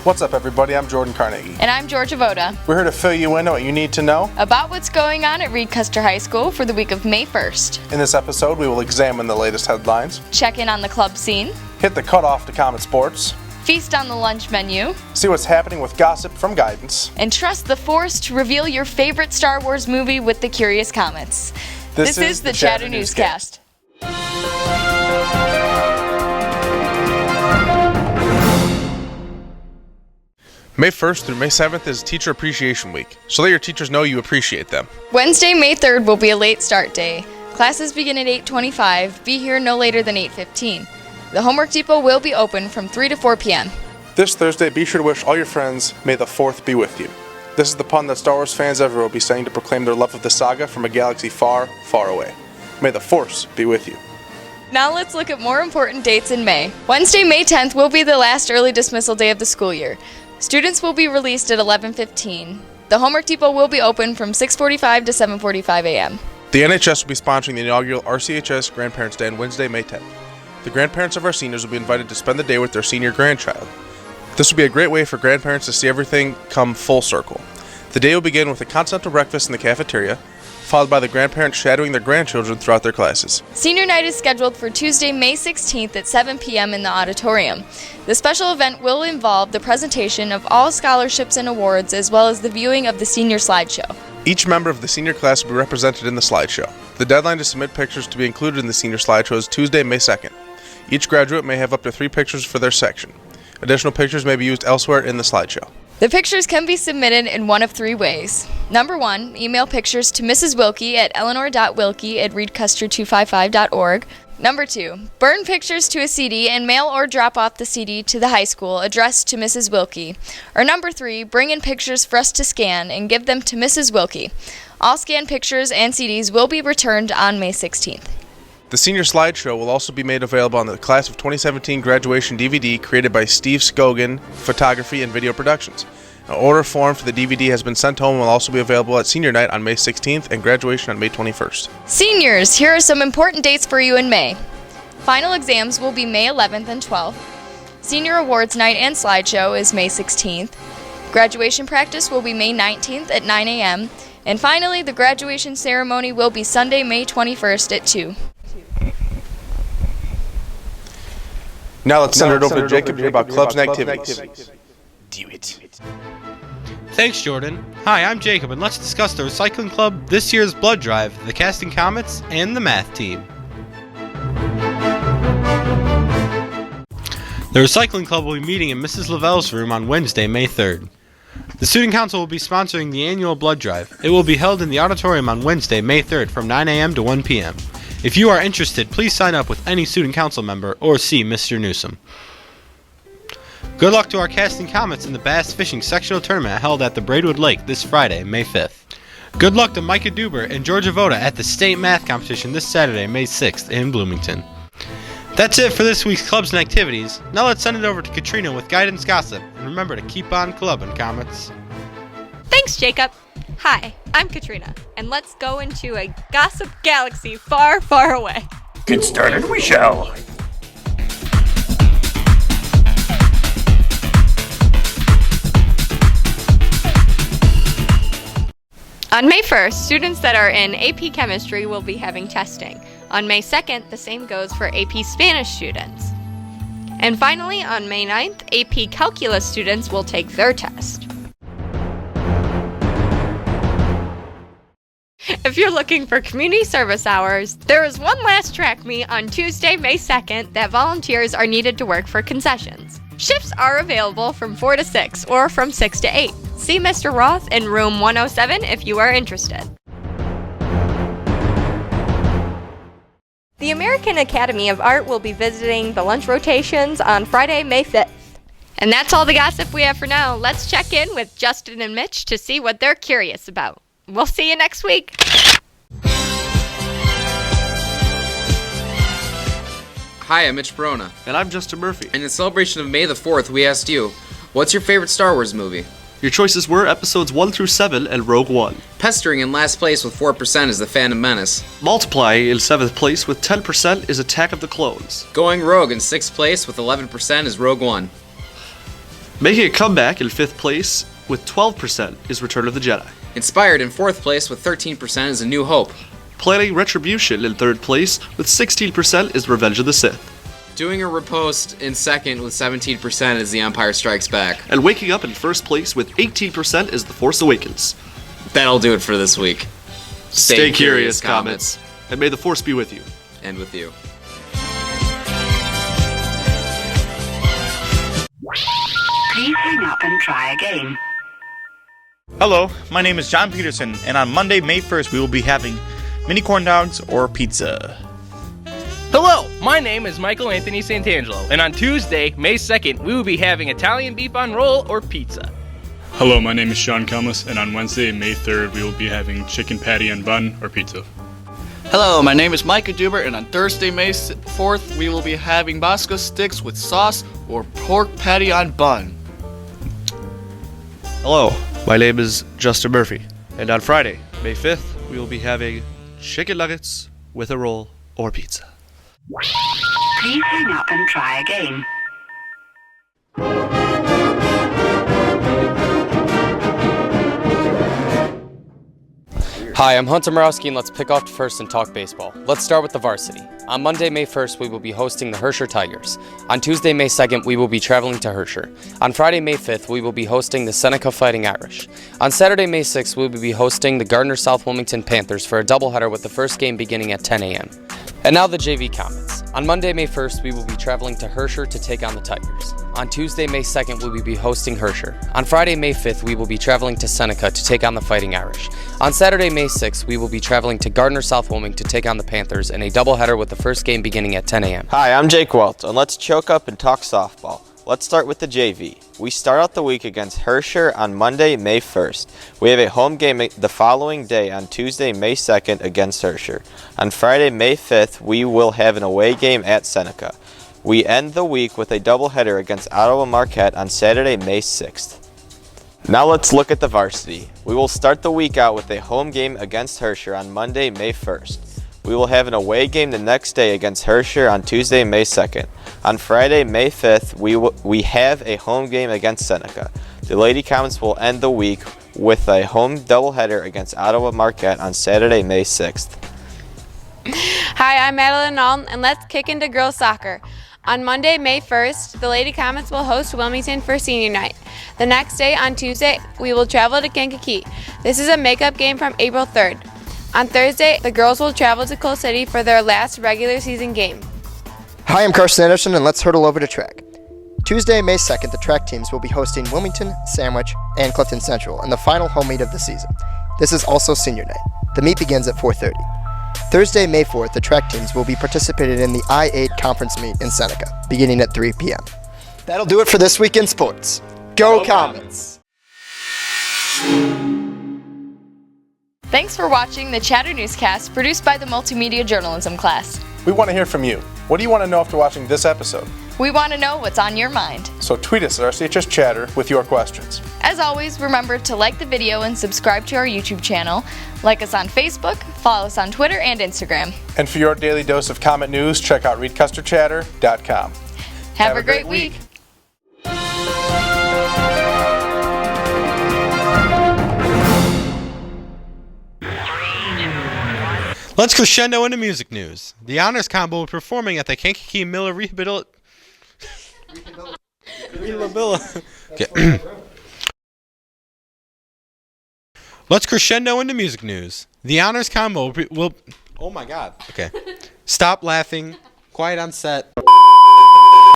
What's up, everybody? I'm Jordan Carnegie. And I'm Georgia Voda. We're here to fill you in on what you need to know about what's going on at Reed Custer High School for the week of May 1st. In this episode, we will examine the latest headlines, check in on the club scene, hit the cutoff to Comet Sports, feast on the lunch menu, see what's happening with gossip from guidance, and trust the Force to reveal your favorite Star Wars movie with the Curious Comets. This is the Chatter Newscast. May 1st through May 7th is Teacher Appreciation Week, so let your teachers know you appreciate them. Wednesday, May 3rd will be a late start day. Classes begin at 8:25. Be here no later than 8:15. The Homework Depot will be open from 3 to 4 p.m. This Thursday, be sure to wish all your friends, May the 4th be with you. This is the pun that Star Wars fans everywhere will be saying to proclaim their love of the saga from a galaxy far, far away. May the Force be with you. Now let's look at more important dates in May. Wednesday, May 10th will be the last early dismissal day of the school year. Students will be released at 11:15. The Homework Depot will be open from 6:45 to 7:45 a.m. The NHS will be sponsoring the inaugural RCHS Grandparents' Day on Wednesday, May 10th. The grandparents of our seniors will be invited to spend the day with their senior grandchild. This will be a great way for grandparents to see everything come full circle. The day will begin with a continental breakfast in the cafeteria, followed by the grandparents shadowing their grandchildren throughout their classes. Senior night is scheduled for Tuesday, May 16th at 7 p.m. in the auditorium. The special event will involve the presentation of all scholarships and awards, as well as the viewing of the senior slideshow. Each member of the senior class will be represented in the slideshow. The deadline to submit pictures to be included in the senior slideshow is Tuesday, May 2nd. Each graduate may have up to 3 pictures for their section. Additional pictures may be used elsewhere in the slideshow. The pictures can be submitted in one of 3 ways. Number 1, email pictures to Mrs. Wilkie at eleanor.wilkie@reedcuster255.org. Number 2, burn pictures to a CD and mail or drop off the CD to the high school addressed to Mrs. Wilkie. Or number 3, bring in pictures for us to scan and give them to Mrs. Wilkie. All scanned pictures and CDs will be returned on May 16th. The senior slideshow will also be made available on the Class of 2017 graduation DVD created by Steve Scogan Photography and Video Productions. An order form for the DVD has been sent home and will also be available at senior night on May 16th and graduation on May 21st. Seniors, here are some important dates for you in May. Final exams will be May 11th and 12th. Senior awards night and slideshow is May 16th. Graduation practice will be May 19th at 9 a.m. And finally, the graduation ceremony will be Sunday, May 21st at 2. Now let's send it over to Jacob to hear about clubs and activities. Do it. Thanks, Jordan. Hi, I'm Jacob, and let's discuss the Recycling Club, this year's blood drive, the Casting Comets, and the math team. The Recycling Club will be meeting in Mrs. Lavelle's room on Wednesday, May 3rd. The Student Council will be sponsoring the annual blood drive. It will be held in the auditorium on Wednesday, May 3rd from 9 a.m. to 1 p.m. If you are interested, please sign up with any Student Council member or see Mr. Newsom. Good luck to our Casting Comets in the Bass Fishing Sectional Tournament held at the Braidwood Lake this Friday, May 5th. Good luck to Micah Duber and Georgia Voda at the State Math Competition this Saturday, May 6th in Bloomington. That's it for this week's clubs and activities. Now let's send it over to Katrina with Guidance Gossip, and remember to keep on clubbing, Comets. Thanks, Jacob. Hi, I'm Katrina, and let's go into a gossip galaxy far, far away. Get started, we shall. On May 1st, students that are in AP Chemistry will be having testing. On May 2nd, the same goes for AP Spanish students. And finally, on May 9th, AP Calculus students will take their test. If you're looking for community service hours, there is one last track meet on Tuesday, May 2nd that volunteers are needed to work for concessions. Shifts are available from 4 to 6 or from 6 to 8. See Mr. Roth in room 107 if you are interested. The American Academy of Art will be visiting the lunch rotations on Friday, May 5th. And that's all the gossip we have for now. Let's check in with Justin and Mitch to see what they're curious about. We'll see you next week. Hi, I'm Mitch Barona. And I'm Justin Murphy. And in celebration of May the 4th, we asked you, what's your favorite Star Wars movie? Your choices were episodes 1 through 7 and Rogue One. Pestering in last place with 4% is The Phantom Menace. Multiplying in 7th place with 10% is Attack of the Clones. Going rogue in 6th place with 11% is Rogue One. Making a comeback in 5th place with 12% is Return of the Jedi. Inspired in 4th place with 13% is A New Hope. Planning Retribution in 3rd place with 16% is Revenge of the Sith. Doing a riposte in 2nd with 17% is The Empire Strikes Back. And waking up in 1st place with 18% is The Force Awakens. That'll do it for this week. Stay curious, Comets. And may the Force be with you. And with you. Please hang up and try again. Hello, my name is John Peterson, and on Monday, May 1st, we will be having mini corn dogs or pizza. Hello, my name is Michael Anthony Santangelo, and on Tuesday, May 2nd, we will be having Italian beef on roll or pizza. Hello, my name is Sean Kalmus, and on Wednesday, May 3rd, we will be having chicken patty and bun or pizza. Hello, my name is Micah Duber, and on Thursday, May 4th, we will be having Bosco sticks with sauce or pork patty on bun. Hello, my name is Justin Murphy, and on Friday, May 5th, we will be having chicken nuggets with a roll or pizza. Please hang up and try again. Hi, I'm Hunter Morowski, and let's pick off first and talk baseball. Let's start with the varsity. On Monday, May 1st, we will be hosting the Herscher Tigers. On Tuesday, May 2nd, we will be traveling to Herscher. On Friday, May 5th, we will be hosting the Seneca Fighting Irish. On Saturday, May 6th, we will be hosting the Gardner South Wilmington Panthers for a doubleheader with the first game beginning at 10 a.m. And now the JV Comets. On Monday, May 1st, we will be traveling to Herscher to take on the Tigers. On Tuesday, May 2nd, we will be hosting Herscher. On Friday, May 5th, we will be traveling to Seneca to take on the Fighting Irish. On Saturday, May 6th, we will be traveling to Gardner South Wilmington to take on the Panthers in a doubleheader with the first game beginning at 10 a.m. Hi, I'm Jake Welt, and let's choke up and talk softball. Let's start with the JV. We start out the week against Herscher on Monday, May 1st. We have a home game the following day on Tuesday, May 2nd against Herscher. On Friday, May 5th, we will have an away game at Seneca. We end the week with a doubleheader against Ottawa Marquette on Saturday, May 6th. Now let's look at the varsity. We will start the week out with a home game against Herscher on Monday, May 1st. We will have an away game the next day against Herscher on Tuesday, May 2nd. On Friday, May 5th, we have a home game against Seneca. The Lady Comets will end the week with a home doubleheader against Ottawa Marquette on Saturday, May 6th. Hi, I'm Madeline Alm, and let's kick into girls soccer. On Monday, May 1st, the Lady Comets will host Wilmington for senior night. The next day, on Tuesday, we will travel to Kankakee. This is a makeup game from April 3rd. On Thursday, the girls will travel to Coal City for their last regular season game. Hi, I'm Carson Anderson, and let's hurdle over to track. Tuesday, May 2nd, the track teams will be hosting Wilmington, Sandwich, and Clifton Central in the final home meet of the season. This is also senior night. The meet begins at 4:30. Thursday, May 4th, the track teams will be participating in the I-8 conference meet in Seneca, beginning at 3 p.m. That'll do it for this week in sports. Go Comets! Thanks for watching the Chatter Newscast produced by the Multimedia Journalism class. We want to hear from you. What do you want to know after watching this episode? We want to know what's on your mind. So tweet us at RCHS Chatter with your questions. As always, remember to like the video and subscribe to our YouTube channel. Like us on Facebook, follow us on Twitter and Instagram. And for your daily dose of Comet news, check out readcusterchatter.com. Have a great week. Let's crescendo into music news. The Honors Combo will be performing at the Kankakee Miller Okay. Let's crescendo into music news. The Honors Combo will... Oh my god. Okay. Stop laughing. Quiet on set.